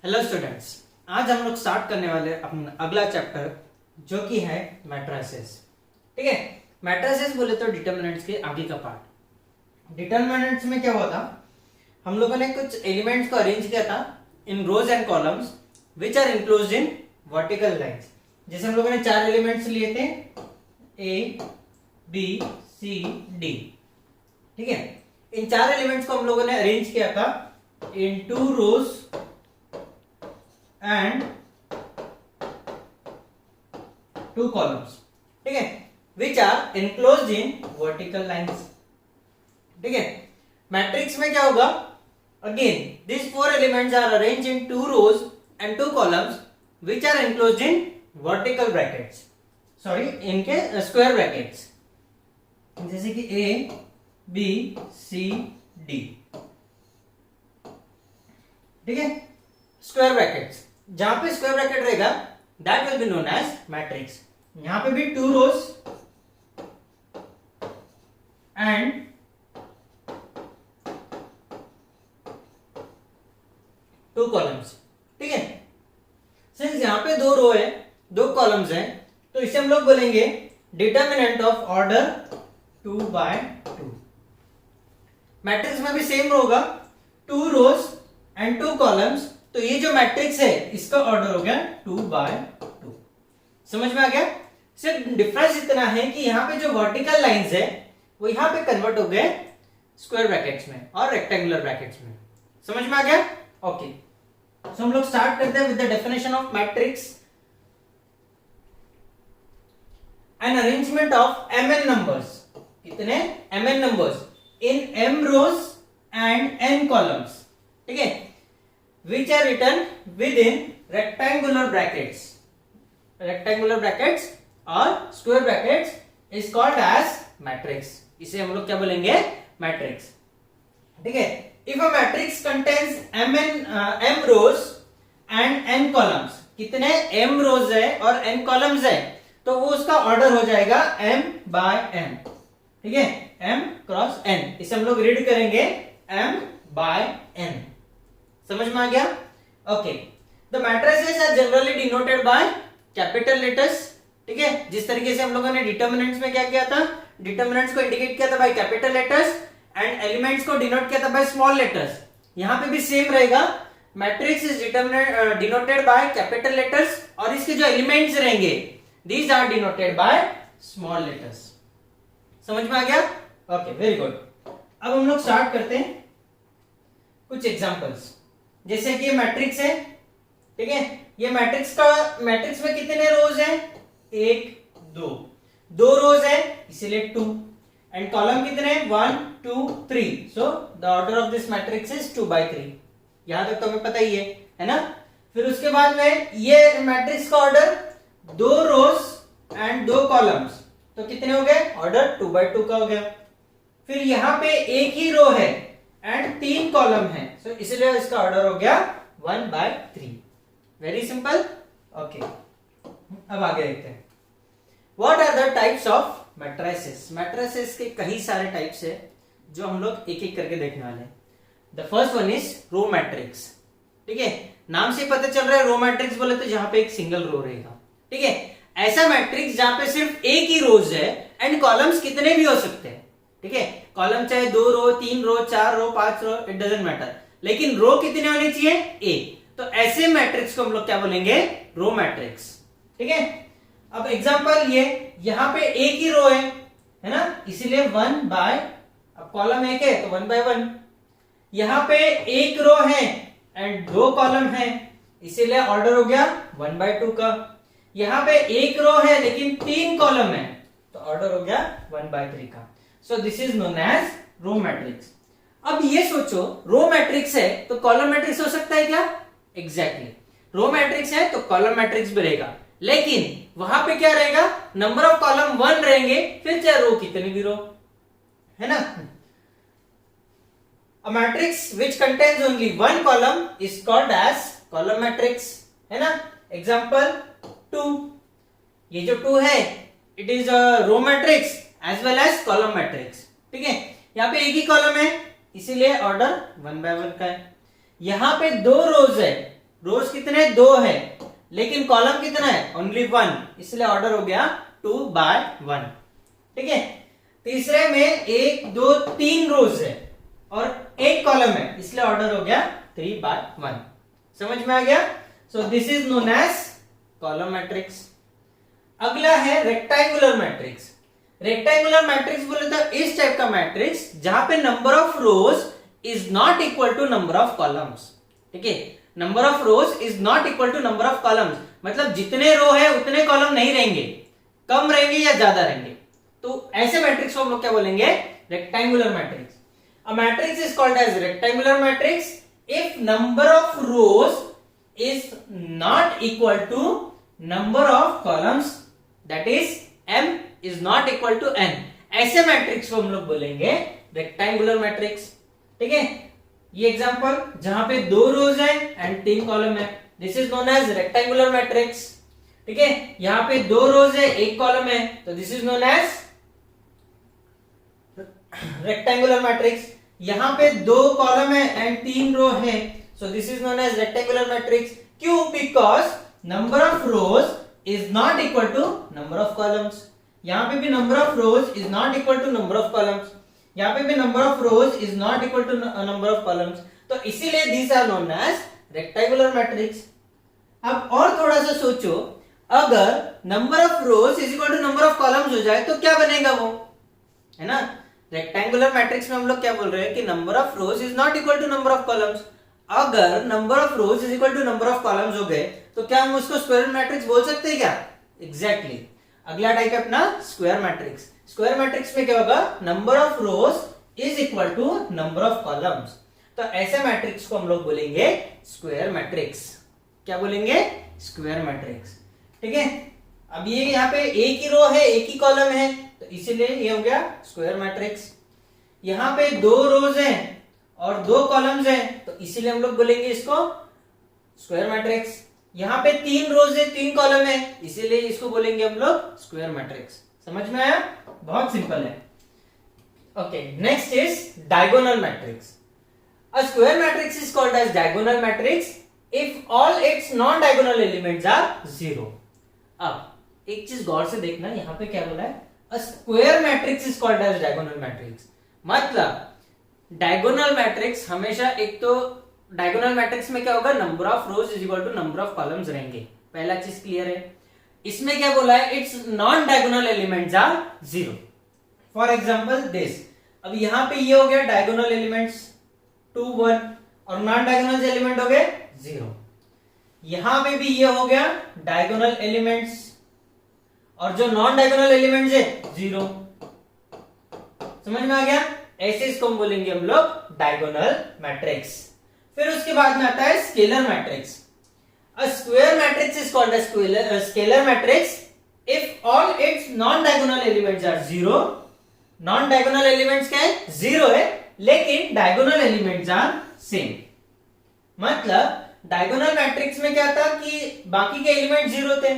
Hello students, आज हम लोग स्टार्ट करने वाले अपना अगला चैप्टर जो कि है मैट्रिसेस। ठीक है, मैट्रिसेस बोले तो डिटरमिनेंट्स के आगे का पार्ट। डिटरमिनेंट्स में क्या हुआ था, हम लोगों ने कुछ एलिमेंट्स को अरेंज किया था in rows and columns which are enclosed in vertical lines. जैसे हम लोगों ने 4 एलिमेंट्स लिए थे ए बी सी डी। ठीक है, इन 4 एलिमेंट्स को हम लोगों ने अरेंज किया था इन 2 रोज and 2 columns, ठीक है, which are enclosed in vertical lines। ठीक है, मैट्रिक्स में क्या होगा, again these 4 elements are arranged in 2 rows and 2 columns which are enclosed in vertical brackets, sorry इनके स्क्वायर ब्रैकेट्स, जैसे कि A B C D। ठीक है, स्क्वायर ब्रैकेट्स, जहां पे स्क्वायर ब्रैकेट रहेगा that will be known as matrix. यहां पे भी 2 रोज एंड 2 कॉलम्स। ठीक है, सिंस यहां पे 2 रो है 2 कॉलम्स है तो इसे हम लोग बोलेंगे डिटरमिनेंट ऑफ ऑर्डर 2/2। मैट्रिक्स में भी सेम होगा, 2 रोज एंड 2 कॉलम्स, तो ये जो मैट्रिक्स है इसका ऑर्डर हो गया 2/2। समझ में आ गया। सिर्फ डिफरेंस इतना है कि यहाँ पे जो वर्टिकल लाइंस है वो यहाँ पे कन्वर्ट हो गए स्क्वायर ब्रैकेट्स में और रेक्टेंगुलर ब्रैकेट्स में। समझ में आ गया। ओके, सो हम लोग स्टार्ट करते हैं with the definition of matrix. An arrangement of mn numbers, कितने mn numbers in m rows and n columns. ठीक है, which are written within rectangular brackets or square brackets is called as matrix। इसे हम लोग क्या बोलेंगे, matrix. ठीक है, if a matrix contains m rows and n columns, कितने m rows है और n columns है तो वो उसका ऑर्डर हो जाएगा m/n। ठीक है, m क्रॉस n, इसे हम लोग रीड करेंगे m/n। समझ में आ गया। Okay, the matrices are generally denoted by capital letters. ठीक है, जिस तरीके से हम लोगों ने डिटरमिनेंट्स में क्या किया था, डिटरमिनेंट्स को इंडिकेट किया था by capital letters and elements को डिनोट किया था बाय स्मॉल लेटर्स। यहां पे भी सेम रहेगा, matrix is denoted by capital letters और इसके जो एलिमेंट्स रहेंगे these are denoted by small letters. समझ में आ गया। Okay, very good. अब हम लोग स्टार्ट करते हैं कुछ एग्जांपल्स। जैसे कि ये मैट्रिक्स है। ठीक है, ये मैट्रिक्स में कितने रोज हैं, 1 2 रोज है इसीलिए 2 एंड कॉलम कितने 1 2 3, so the order of this matrix is 2/3। यहां तक तो हमें पता ही है ना। फिर उसके बाद में ये मैट्रिक्स का ऑर्डर 2 रोज एंड 2 कॉलम्स, तो कितने हो गए, ऑर्डर 2/2 का हो गया। फिर यहां पे एक ही रो है एंड 3 कॉलम है, सो इसलिए इसका ऑर्डर हो गया 1/3। Very simple. ओके, अब आगे देखते हैं what are the types of matrices. Matrices के कई सारे टाइप्स है जो हम लोग एक एक करके देखने वाले हैं। The first one is row matrix. ठीक है, नाम से पता चल रहा है रो मैट्रिक्स बोले तो जहां पे एक सिंगल रो रहेगा। ठीक है, ऐसा मैट्रिक्स जहां पे सिर्फ एक ही रोज है एंड कॉलम्स कितने भी हो सकते हैं। ठीक है, कॉलम चाहे 2 रो 3 रो 4 रो 5 रो, इट डजंट मैटर, लेकिन रो कितने होने चाहिए, ए। तो ऐसे मैट्रिक्स को हम लोग क्या बोलेंगे, रो मैट्रिक्स। ठीक है, अब एग्जांपल ये यहां पे एक ही रो है ना, इसीलिए 1/, अब कॉलम एक है तो 1/1। यहां पे एक रो है एंड 2 कॉलम है इसीलिए ऑर्डर हो गया 1/2 का। यहां पे एक रो है लेकिन 3 कॉलम है तो ऑर्डर हो गया 1/3 का। So this is known as row matrix। अब ये सोचो, रो मैट्रिक्स है तो कॉलम मैट्रिक्स हो सकता है क्या, एग्जैक्टली। रो मैट्रिक्स है तो कॉलम मैट्रिक्स भी रहेगा, लेकिन वहां पे क्या रहेगा, नंबर ऑफ कॉलम 1 रहेंगे, फिर चाहे रो कितनी भी रो, है ना। A matrix which contains only 1 column is called as column matrix, है ना। एग्जांपल 2, ये जो 2 है it is a row matrix as well as column matrix. ठीक है, यहाँ पे एक ही कॉलम है इसीलिए ऑर्डर 1/1 का है। यहां पे 2 रोज है रोज कितने 2 है, लेकिन कॉलम कितना है ओनली 1, इसलिए ऑर्डर हो गया 2/1। ठीक है, तीसरे में 1 2 3 रोज है और 1 कॉलम है, इसलिए ऑर्डर हो गया 3/1। समझ में आ गया? So this is known as column matrix. अगला है रेक्टेंगुलर मैट्रिक्स। रेक्टेंगुलर मैट्रिक्स बोले तो इस टाइप का मैट्रिक्स जहां पे number of rows is not equal to number of columns. ठीक है, number of rows is not equal to number of columns, मतलब जितने रो है उतने कॉलम नहीं रहेंगे, कम रहेंगे या ज्यादा रहेंगे। तो ऐसे मैट्रिक्स को हम लोग क्या बोलेंगे? Rectangular matrix. A matrix is called as rectangular matrix if number of rows is not equal to number of columns, that is m is not equal to n। ऐसे मैट्रिक्स को हम लोग बोलेंगे रेक्टेंगुलर मैट्रिक्स। ठीक है, ये example जहां पे 2 रोज है एंड 3 कॉलम है, this is known as rectangular matrix. ठीक है, यहां पे 2 रोज है 1 कॉलम है, तो this is known as rectangular matrix. यहां पे 2 कॉलम है एंड 3 रो है, so this is known as rectangular matrix. क्यों? Because number of rows is not equal to number of columns. यहां पे भी number of rows is not equal to number of columns, यहां पे भी number of rows is not equal to number of columns, तो इसीलिए these are known as rectangular matrix. अब और थोड़ा सा सोचो, अगर number of rows is equal to number of columns हो जाए तो क्या बनेगा वो, है ना? रेक्टेंगुलर मैट्रिक्स में हम लोग क्या बोल रहे हैं कि number of rows is not equal to number of columns. अगर number of rows is equal to number of columns हो गए तो क्या हम उसको स्क्वायर मैट्रिक्स बोल सकते हैं क्या? एग्जैक्टली। अगला टाइप है अपना स्क्वायर मैट्रिक्स। स्क्वायर मैट्रिक्स में क्या होगा? Number of rows is equal to number of columns, तो ऐसे मैट्रिक्स को हम लोग बोलेंगे स्क्वायर मैट्रिक्स। क्या बोलेंगे? Square matrix. ठीक है, अब ये यहाँ पे एक ही रो है एक ही कॉलम है, तो इसीलिए ये हो गया स्क्वायर मैट्रिक्स। यहाँ पे 2 रोज हैं और 2 कॉलम्स हैं, तो इसीलिए हम लोग बोलेंगे इसको स्क्वायर मैट्रिक्स। यहाँ पे 3 रोज है 3 कॉलम है, इसीलिए इसको बोलेंगे हम लोग स्क्वायर मैट्रिक्स। समझ में आया? बहुत सिंपल है। Okay, next is diagonal matrix. A square matrix is called as diagonal matrix if all its non diagonal elements are 0। अब एक चीज गौर से देखना, यहाँ पे क्या बोला है? A square matrix is called as diagonal matrix, मतलब डायगोनल मैट्रिक्स हमेशा, एक तो डायगोनल मैट्रिक्स में क्या होगा? Number of rows is equal to number of columns रहेंगे, पहला चीज क्लियर है। इसमें क्या बोला है? Its non diagonal elements are 0। For example this, अब यहां पे ये हो गया डायगोनल एलिमेंट्स 2 1 और नॉन डायगोनल एलिमेंट हो गए 0। यहां पे भी ये हो गया डायगोनल एलिमेंट्स और जो नॉन डायगोनल एलिमेंट्स है 0। समझ में आ गया? ऐसे इसको हम बोलेंगे हम लोग डायगोनल मैट्रिक्स। फिर उसके बाद में आता है scalar matrix. A square matrix is called as scalar matrix if all its non diagonal elements are 0। Non diagonal elements क्या है? 0 है, लेकिन डायगोनल एलिमेंट्स आर सेम। मतलब डायगोनल मैट्रिक्स में क्या था कि बाकी के एलिमेंट 0 थे,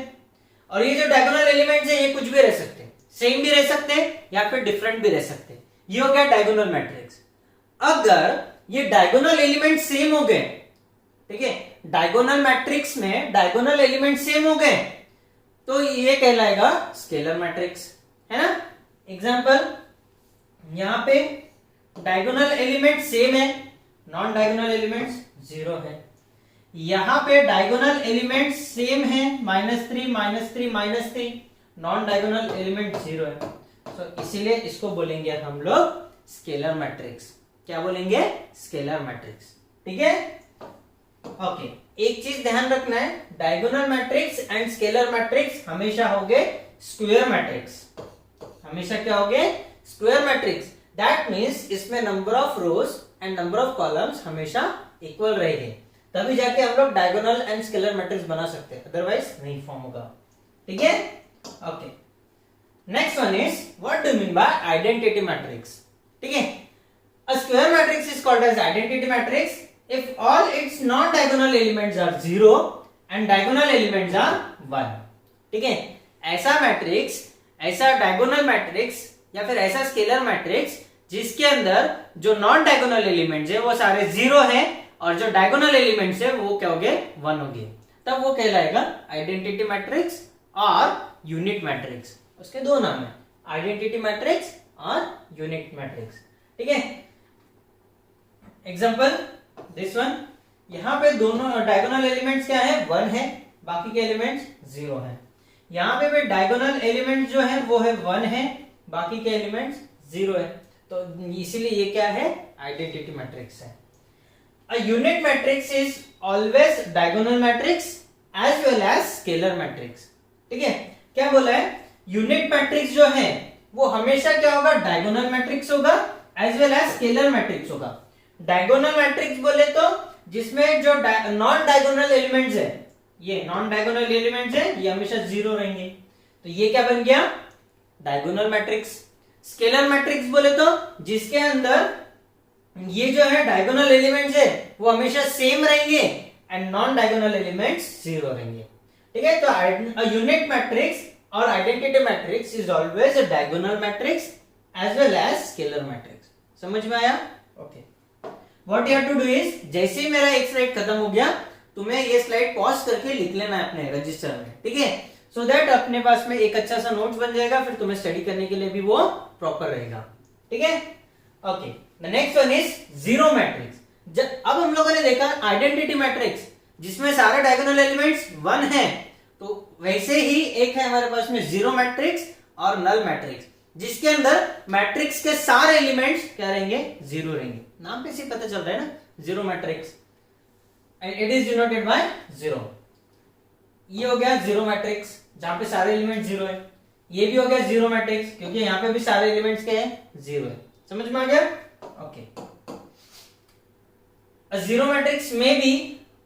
और ये जो डायगोनल एलिमेंट्स है ये कुछ भी रह सकते हैं, सेम भी रह सकते हैं या फिर डिफरेंट भी रह सकते हैं। ये हो गया डायगोनल मैट्रिक्स। अगर ये डायगोनल एलिमेंट सेम हो गए, ठीक है, डायगोनल मैट्रिक्स में डायगोनल एलिमेंट सेम हो गए, तो ये कहलाएगा स्केलर मैट्रिक्स, है ना? एग्जांपल, यहां पे डायगोनल एलिमेंट सेम है, नॉन डायगोनल एलिमेंट्स 0 है। यहां पे डायगोनल एलिमेंट सेम है, -3 -3 -3, नॉन डायगोनल एलिमेंट 0 है, तो इसीलिए इसको बोलेंगे हम लोग स्केलर मैट्रिक्स। क्या बोलेंगे? Scalar matrix. ठीक है, ओके। एक चीज ध्यान रखना है, diagonal matrix and scalar matrix हमेशा होंगे स्क्वायर मैट्रिक्स। हमेशा क्या होंगे? Square matrix. दैट मींस इसमें number of rose and number of columns हमेशा इक्वल रहेंगे, तभी जाके हम लोग डायगोनल एंड स्केलर मैट्रिक्स बना सकते हैं, अदरवाइज नहीं फॉर्म होगा। ठीक है, okay. Next one is what do mean by identity matrix. ठीक है, a square matrix is called as identity matrix if all its non diagonal elements are 0 and diagonal elements are 1। ठीक है, ऐसा matrix, ऐसा diagonal matrix या फिर ऐसा scalar matrix जिसके अंदर जो नॉन डायगोनल एलिमेंट्स है वो सारे 0 है और जो डायगोनल एलिमेंट्स है वो क्या हो गए, 1 हो गए, तब वो कहलाएगा आइडेंटिटी मैट्रिक्स और यूनिट मैट्रिक्स। उसके दो नाम है, आइडेंटिटी मैट्रिक्स और यूनिट मैट्रिक्स। ठीक है, एग्जांपल दिस वन, यहाँ पे दोनों डायगोनल एलिमेंट्स क्या है, 1 है, बाकी के एलिमेंट्स 0 है। यहाँ पे भी डायगोनल एलिमेंट जो है वो है 1 है, बाकी के एलिमेंट्स 0 है, तो इसीलिए ये क्या है, आइडेंटिटी मैट्रिक्स है। A unit matrix is always diagonal matrix as well as scalar matrix। ठीक है, क्या बोला है, यूनिट मैट्रिक्स जो है वो हमेशा क्या होगा, डायगोनल मैट्रिक्स होगा as well as scalar matrix होगा। डायगोनल मैट्रिक्स बोले तो जिसमें जो नॉन डायगोनल एलिमेंट्स है, ये नॉन डायगोनल एलिमेंट्स है, ये हमेशा 0 रहेंगे, तो ये क्या बन गया, डायगोनल मैट्रिक्स। स्केलर मैट्रिक्स बोले तो जिसके अंदर ये जो है डायगोनल एलिमेंट्स है वो हमेशा सेम रहेंगे एंड नॉन डायगोनल एलिमेंट्स 0 रहेंगे। ठीक है, तो यूनिट मैट्रिक्स और identity matrix is always a diagonal matrix as well as scalar matrix. समझ में आया? Okay, what you have to do is, जैसे ही मेरा एक स्लाइड खत्म हो गया तुम्हें ये स्लाइड पॉज करके लिख लेना है अपने रजिस्टर में। ठीक है, सो दैट अपने पास में एक अच्छा सा नोट्स बन जाएगा, फिर तुम्हें स्टडी करने के लिए भी वो प्रॉपर रहेगा। ठीक है, okay, the next one is zero matrix. अब हम लोगों ने देखा आइडेंटिटी मैट्रिक्स जिसमें सारे डायगोनल एलिमेंट्स 1 है, तो वैसे ही एक है हमारे पास में जीरो मैट्रिक्स और नल मैट्रिक्स, जिसके अंदर मैट्रिक्स के सारे एलिमेंट्स क्या रहेंगे, 0 रहेंगे। नाम पे से पता चल रहा है ना, zero matrix and it is denoted bye 0। ये हो गया जीरो मैट्रिक्स जहां पे सारे एलिमेंट 0 है। ये भी हो गया जीरो मैट्रिक्स क्योंकि यहाँ पे भी सारे एलिमेंट्स क्या है, 0 है। समझ में आ गया? ओके, जीरो मैट्रिक्स में भी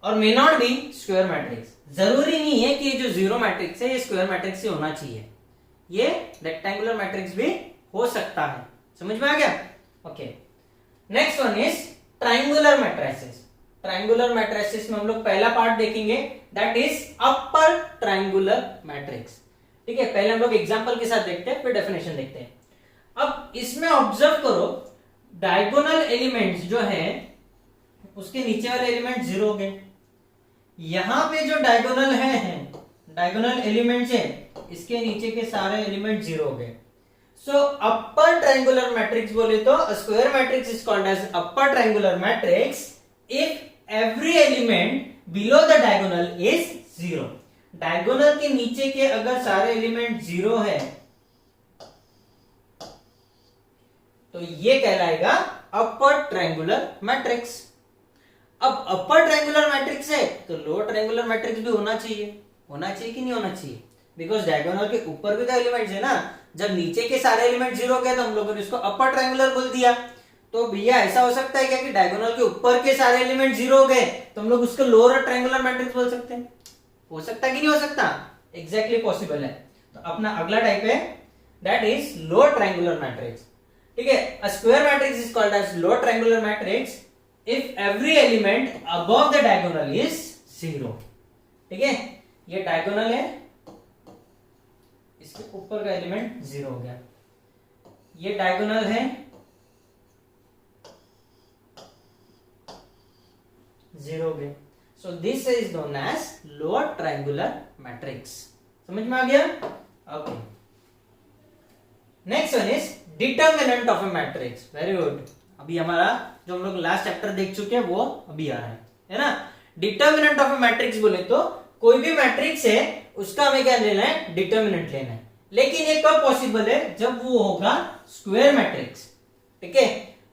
और may not be square matrix. जरूरी नहीं है कि जो जीरो मैट्रिक्स है ये स्क्वायर मैट्रिक्स ही होना चाहिए, ये रेक्टेंगुलर मैट्रिक्स भी हो सकता है। समझ में आ गया? Okay, next one is triangular matrices. Triangular matrices में हम लोग पहला पार्ट देखेंगे, that is upper triangular matrix. ठीक है, पहले हम लोग एग्जांपल के साथ देखते हैं, फिर डेफिनेशन देखते हैं। अब इसमें ऑब्जर्व करो, डायगोनल एलिमेंट्स जो है उसके नीचे वाले एलिमेंट 0 हो गए। यहां पे जो डायगोनल है डायगोनल एलिमेंट्स है, इसके नीचे के सारे एलिमेंट 0 हो गए। सो अपर ट्रायंगुलर मैट्रिक्स बोले तो square matrix is called as upper triangular matrix if every element below the diagonal is 0। Diagonal के नीचे के अगर सारे एलिमेंट 0 है तो ये कहलाएगा अपर ट्रायंगुलर मैट्रिक्स। अब अपर ट्रायंगुलर मैट्रिक्स है तो लोअर ट्रायंगुलर मैट्रिक्स भी होना चाहिए कि नहीं होना चाहिए, बिकॉज डायगोनल के ऊपर भी तो एलिमेंट्स है ना। जब नीचे के सारे एलिमेंट 0 हो गए तो हम लोगों ने इसको अपर ट्रायंगुलर बोल दिया। तो भैया ऐसा हो सकता है क्या कि डायगोनल के ऊपर के सारे एलिमेंट 0 हो गए तो हम लोग उसको लोअर ट्रायंगुलर मैट्रिक्स बोल सकते हैं? हो सकता है कि नहीं हो सकता? एग्जैक्टली पॉसिबल है। तो अपना अगला टाइप है that is lower triangular matrix. ठीक है, a square matrix is called as lower triangular matrix if every element above the diagonal is 0। ठीक है, ये डायगोनल है, इसके ऊपर का एलिमेंट 0 हो गया। ये डायगोनल है, 0 हो गया। So this is known as lower triangular matrix. समझ में आ गया? Okay, next one is determinant of a matrix. Very good. अभी हमारा जो हम लोग लास्ट चैप्टर देख चुके हैं वो अभी आ रहा है ना। डिटर्मिनेंट ऑफ अ मैट्रिक्स बोले तो कोई भी मैट्रिक्स है उसका हमें क्या लेना है, डिटर्मिनेंट लेना है। लेकिन ये कब पॉसिबल है, जब वो होगा स्क्वायर मैट्रिक्स। ठीक है,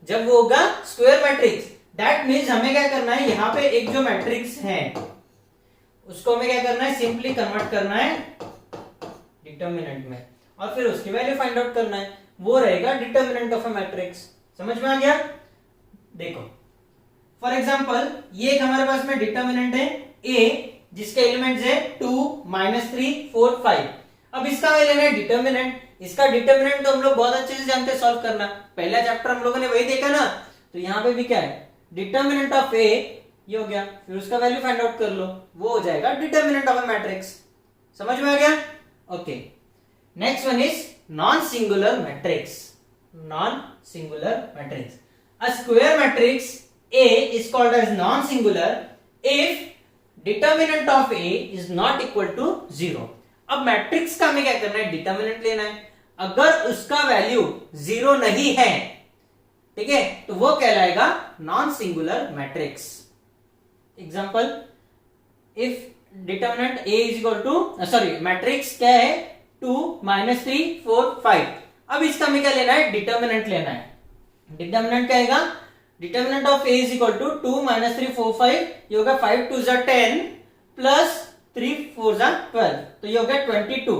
जब वो होगा स्क्वायर मैट्रिक्स, दैट मीन्स हमें क्या करना है, यहाँ पे एक जो मैट्रिक्स है उसको हमें क्या करना है, सिंपली कन्वर्ट करना है डिटर्मिनेंट में और फिर उसकी वैल्यू फाइंड आउट करना है, वो रहेगा डिटर्मिनेंट ऑफ अ मैट्रिक्स। समझ में आ गया? देखो फॉर एग्जांपल ये एक हमारे पास में डिटर्मिनेंट है a जिसके एलिमेंट्स है 2, -3, 4, 5। अब इसका हमें लेना है डिटर्मिनेंट। इसका डिटर्मिनेंट तो हम लोग बहुत अच्छे से जानते हैं सॉल्व करना, पहला चैप्टर हम लोगों ने वही देखा ना। तो यहाँ पे भी क्या है, डिटर्मिनेंट ऑफ a ये हो गया, फिर उसका वैल्यू फाइंड आउट कर लो, वो हो जाएगा डिटर्मिनेंट ऑफ अ मैट्रिक्स। समझ में आ गया? Okay, next one is non singular matrix. Non singular matrix, a square matrix A is called as non-singular if determinant of A is not equal to 0. अब matrix का हमें क्या करना है, डिटर्मिनेंट लेना है. अगर उसका वैल्यू 0 नहीं है, ठीक है, तो वो कहलाएगा non singular matrix. Example, if determinant A is equal to, sorry matrix क्या है, 2 -3 4 5. अब इसका हमें क्या लेना है, डिटर्मिनेंट लेना है. डिटर्मिनेंट क्या आएगा, determinant of A is equal to 2 -3 4 5, ये होगा 5 2 10 प्लस 3 4 12, तो ये हो गया 22.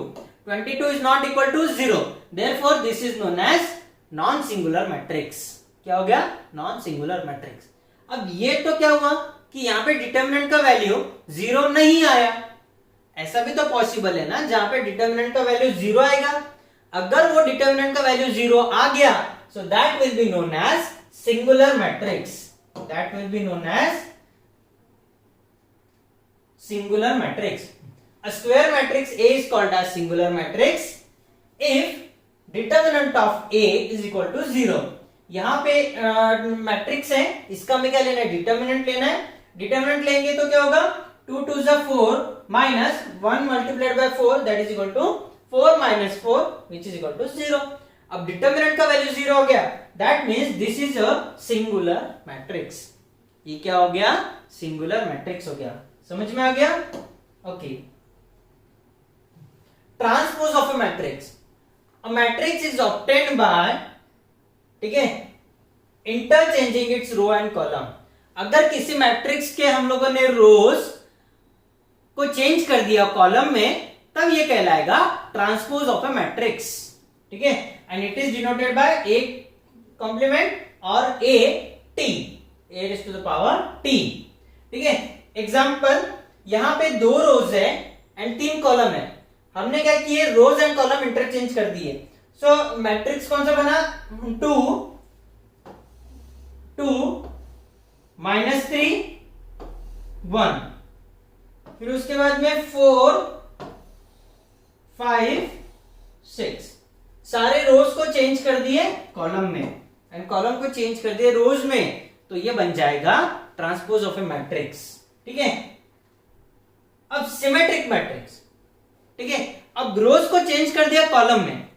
22 is not equal to 0, therefore this is known as non singular matrix. क्या हो गया, नॉन सिंगुलर मैट्रिक्स. अब ये तो क्या हुआ कि यहाँ पे डिटर्मिनेंट का वैल्यू 0 नहीं आया. ऐसा भी तो पॉसिबल है ना, जहां पे डिटर्मिनेंट का वैल्यू 0 आएगा. अगर वो डिटर्मिनेंट का वैल्यू 0 आ गया, so that will be known as singular matrix. That will be known as singular matrix. A square matrix A is called as singular matrix if determinant of A is equal to 0. यहाँ पे matrix है, इसका हमें क्या लेना है, determinant लेना है. डिटर्मिनेंट लेंगे तो क्या होगा, 2 2 4 minus 1 multiplied by 4 that is equal to 4 minus 4 which is equal to 0. अब डिटर्मिनेंट का वैल्यू 0 हो गया, that means this is a singular matrix. ये क्या हो गया, सिंगुलर मैट्रिक्स हो गया. समझ में आ गया. Okay. Transpose of a matrix. A matrix is obtained by, ठीक है, interchanging its row and column. अगर किसी मैट्रिक्स के हम लोगों ने रोज को चेंज कर दिया कॉलम में, तब ये कहलाएगा ट्रांसपोज ऑफ अ मैट्रिक्स. ठीक है, and it is denoted by A complement और A T, A raise to the power T. ठीक है, एग्जांपल, यहां पे 2 रोज है एंड 3 कॉलम है. हमने क्या किए, रोज एंड कॉलम इंटरचेंज कर दिए. सो मैट्रिक्स कौन सा बना, 2 2 -3 1, फिर उसके बाद में 4 5 6. सारे रोज को चेंज कर दिए कॉलम में एंड कॉलम को चेंज कर दिए रोज में, तो ये बन जाएगा ट्रांसपोज ऑफ ए मैट्रिक्स. ठीक है. अब सिमेट्रिक मैट्रिक्स. ठीक है, अब रोज को चेंज कर दिया कॉलम में.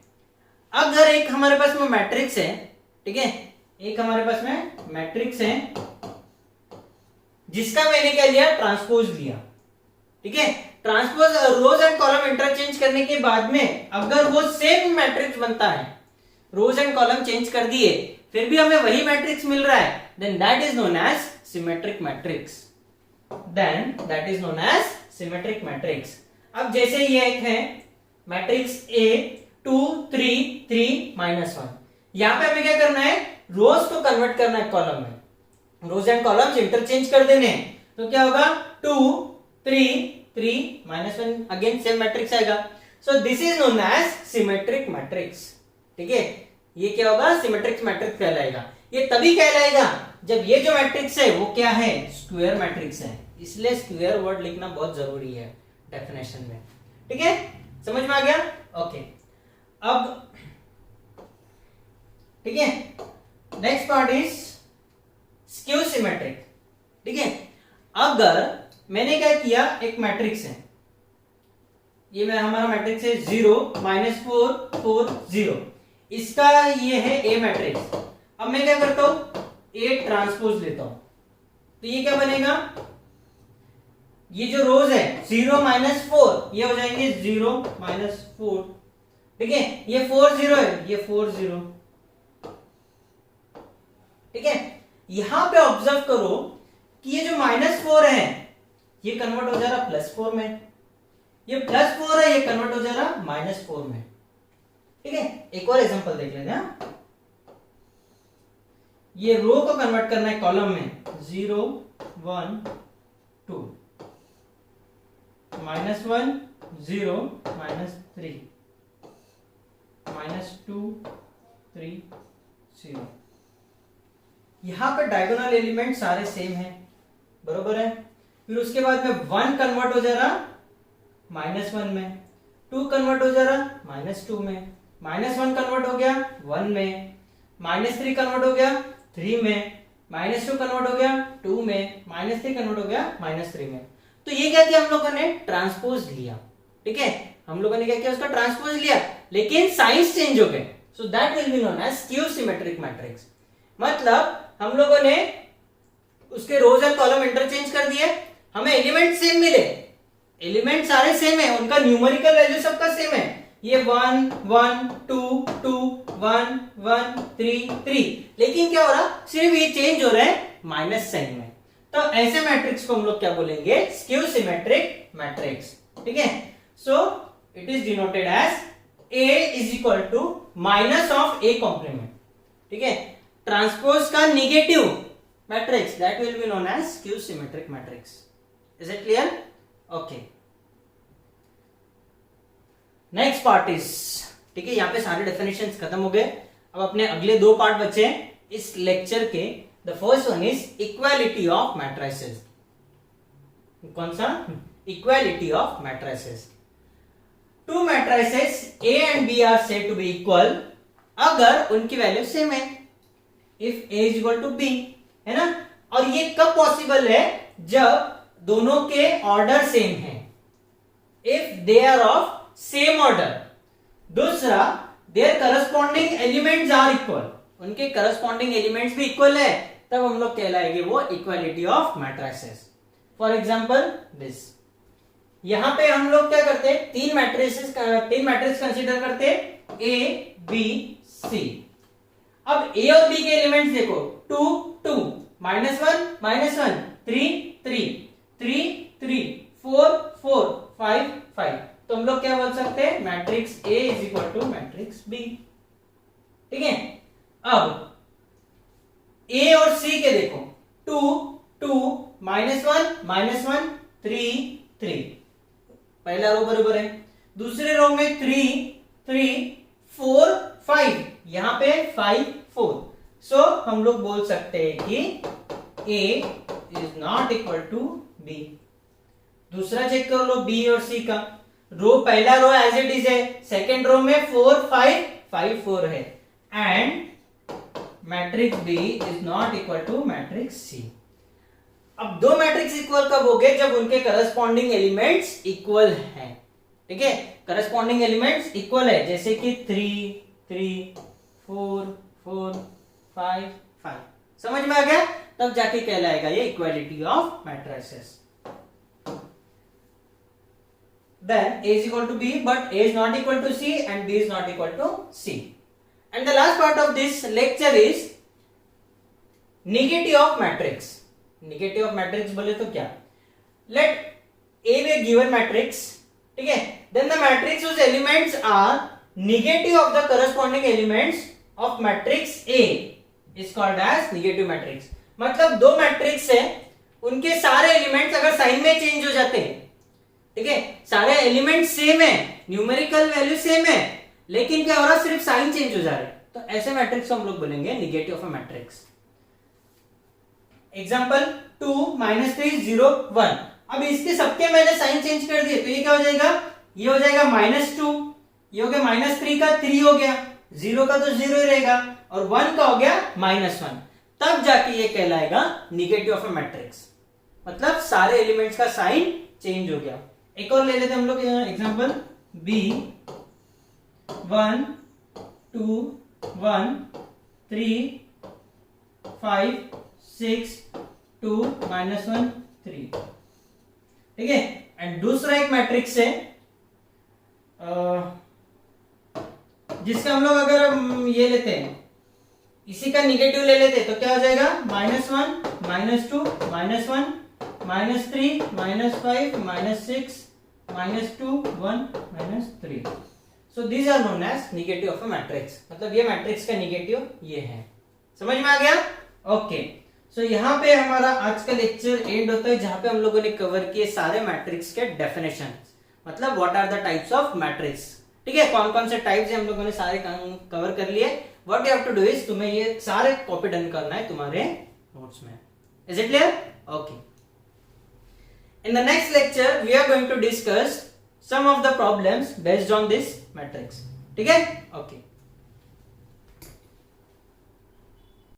अगर एक हमारे पास में मैट्रिक्स है, ठीक है, एक हमारे पास में मैट्रिक्स है जिसका मैंने क्या लिया, ट्रांसपोज लिया. ठीक है, transpose rows and column interchange करने के बाद में अगर वो सेम मैट्रिक्स बनता है, रोज एंड कॉलम चेंज कर दिए फिर भी हमें वही मैट्रिक्स मिल रहा है, then that is known as symmetric matrix. Then that is known as symmetric matrix. अब जैसे ये एक है मैट्रिक्स A 2 3 3 -1, यहां पे हमें क्या करना है, रोज को कन्वर्ट करना है कॉलम में. रोज एंड कॉलम्स इंटरचेंज कर देने, तो क्या होगा, 2 3 3 -1, अगेन सेम मैट्रिक्स आएगा. So this is known as symmetric matrix. ठीक है, ये क्या होगा, सिमेट्रिक मैट्रिक्स कहलाएगा. ये तभी कहलाएगा जब ये जो मैट्रिक्स है वो क्या है, स्क्वायर मैट्रिक्स है. इसलिए स्क्वायर वर्ड लिखना बहुत जरूरी है डेफिनेशन में. ठीक है, समझ में आ गया. ओके. अब ठीक है, next part is skew symmetric. ठीक है, अगर मैंने क्या किया, एक मैट्रिक्स है, ये मैं हमारा मैट्रिक्स है 0 -4 4 0, इसका ये है ए मैट्रिक्स. अब मैं क्या करता हूं, ए ट्रांसपोज लेता हूं, तो ये क्या बनेगा, ये जो रोज है 0 -4 ये हो जाएंगे 0 -4. ठीक है, ये 4 0 है, ये 4 0. ठीक है, यहां पे ऑब्जर्व करो कि ये जो -4 है ये कन्वर्ट हो जा रहा +4 में, ये +4 है ये कन्वर्ट हो जा रहा -4 में. ठीक है, एक और एग्जांपल देख लेते हैं. ये रो को कन्वर्ट करना है कॉलम में, 0 1 2 -1 0 -3 -2 3 0. यहां पे डायगोनल एलिमेंट सारे सेम हैं, बरोबर है. फिर उसके बाद में 1 कन्वर्ट हो जा रहा -1 में, 2 कन्वर्ट हो जा रहा -2 में, -1 कन्वर्ट हो गया 1 में, -3 कन्वर्ट हो गया 3 में, -2 कन्वर्ट हो गया 2 में, -3 कन्वर्ट हो गया -3 में। तो ये क्या किया हम लोगों ने, ट्रांसपोज लिया। ठीक है, हम लोगों ने क्या किया, उसका ट्रांसपोज लिया, लेकिन साइंस चेंज हो गए। So that will be known as skew symmetric matrix. मतलब हम लोगों ने उसके रोज एंड कॉलम इंटरचेंज कर दिए, हमें एलिमेंट सेम मिले, एलिमेंट सारे सेम है, उनका न्यूमेरिकल वैल्यू सबका सेम है, ये 1 1 2 2 1 1 3 3, लेकिन क्या हो रहा, सिर्फ ये चेंज हो रहा है माइनस साइन में। तो ऐसे मैट्रिक्स को हम लोग क्या बोलेंगे, स्क्यू सिमेट्रिक मैट्रिक्स। ठीक है, so it is denoted as A is equal to minus of A complement. ठीक है, ट्रांसपोज का negative matrix, that will be known as skew symmetric matrix. Is it clear? Okay, next part is, ठीक है, यहां पे सारे definitions खत्म हो गए। अब अपने अगले दो पार्ट बचे इस लेक्चर के। The first one is equality of matrices. कौन सा? Equality of matrices. Two matrices A and B are said to be equal अगर उनकी वैल्यू सेम है, if A is equal to B, है ना। और ये कब पॉसिबल है, जब दोनों के ऑर्डर सेम है, if they are of same order. दूसरा, their corresponding elements are equal, उनके करस्पॉन्डिंग एलिमेंट्स भी इक्वल है, तब हम लोग कहलाएंगे वो equality of matrices. For example this, यहां पे हम लोग क्या करते हैं, तीन मैट्रिक्स कंसीडर करते हैं, ए बी सी। अब ए और बी के एलिमेंट्स देखो, 2 2 -1 -1 3 3 3 3 4 4 5 5। तो हम लोग क्या बोल सकते हैं, matrix A is equal to matrix B. ठीक है, अब ए और सी के देखो, 2 2 -1 -1 3 3, पहला रो बराबर है, दूसरे रो में 3 3 4 5, यहां पे 5 4। सो हम लोग बोल सकते हैं कि A is not equal to B। दूसरा चेक कर लो B और C का, रो पहला रो एज इट इज है, सेकेंड रो में 4 5 5 4 है, and matrix B is not equal to matrix C। अब दो मैट्रिक्स इक्वल कब हो गए, जब उनके करस्पॉन्डिंग एलिमेंट्स इक्वल हैं। ठीक है, करस्पॉन्डिंग एलिमेंट्स इक्वल है, जैसे कि 3 3 4 4 5 5। समझ में आ गया? तब जाके कहलाएगा ये equality of matrices. Then A is equal to B, but A is not equal to C and B is not equal to C. And the last part of this lecture is negative of matrix. Negative of matrix बोले तो क्या? Let A be a given matrix, ठीक है? Then the matrix whose elements are negative of the corresponding elements of matrix A is called as negative matrix. मतलब दो matrix है, उनके सारे एलिमेंट्स अगर साइन में चेंज हो जाते हैं, ठीक है, सारे एलिमेंट सेम है, न्यूमेरिकल वैल्यू सेम है, लेकिन क्या हो रहा है, सिर्फ साइन चेंज हो जा रहा है, तो ऐसे मैट्रिक्स को हम लोग बोलेंगे negative of a matrix. Example 2 -3 0 1। अब इसके सबके मैंने साइन चेंज कर दिए, तो ये क्या हो जाएगा, ये हो जाएगा -2, ये हो गया -3 का 3 हो गया, 0 का तो 0 ही रहेगा, और 1 का हो गया -1, तब जाके ये कहलाएगा निगेटिव ऑफ अ मैट्रिक्स। मतलब सारे एलिमेंट्स का साइन चेंज हो गया। एक और ले लेते हम लोग एग्जांपल, B 1 2 1 3 5 6 2 -1 3। ठीक है, एंड दूसरा एक मैट्रिक्स है जिसका हम लोग अगर ये लेते हैं, इसी का निगेटिव ले लेते हैं, तो क्या हो जाएगा, -1 -2 -1 -3 -5 -6 -2 1 -3। So these are known as negative of a matrix. मतलब ये मैट्रिक्स का निगेटिव ये है। समझ में आ गया? ओके, सो यहाँ पे हमारा आज का लेक्चर एंड होता है, जहां पे हम लोगों ने कवर किए सारे मैट्रिक्स के डेफिनेशन, मतलब what are the types of matrix. ठीक है, कौन कौन से टाइप्स है हम लोगों ने सारे कवर कर लिए। What you have to do is, तुम्हें ये सारे कॉपी डन करना है तुम्हारे नोट्स में। Is it clear? Okay, in the next lecture we are going to discuss some of the problems based on this matrix. ठीक है? Okay.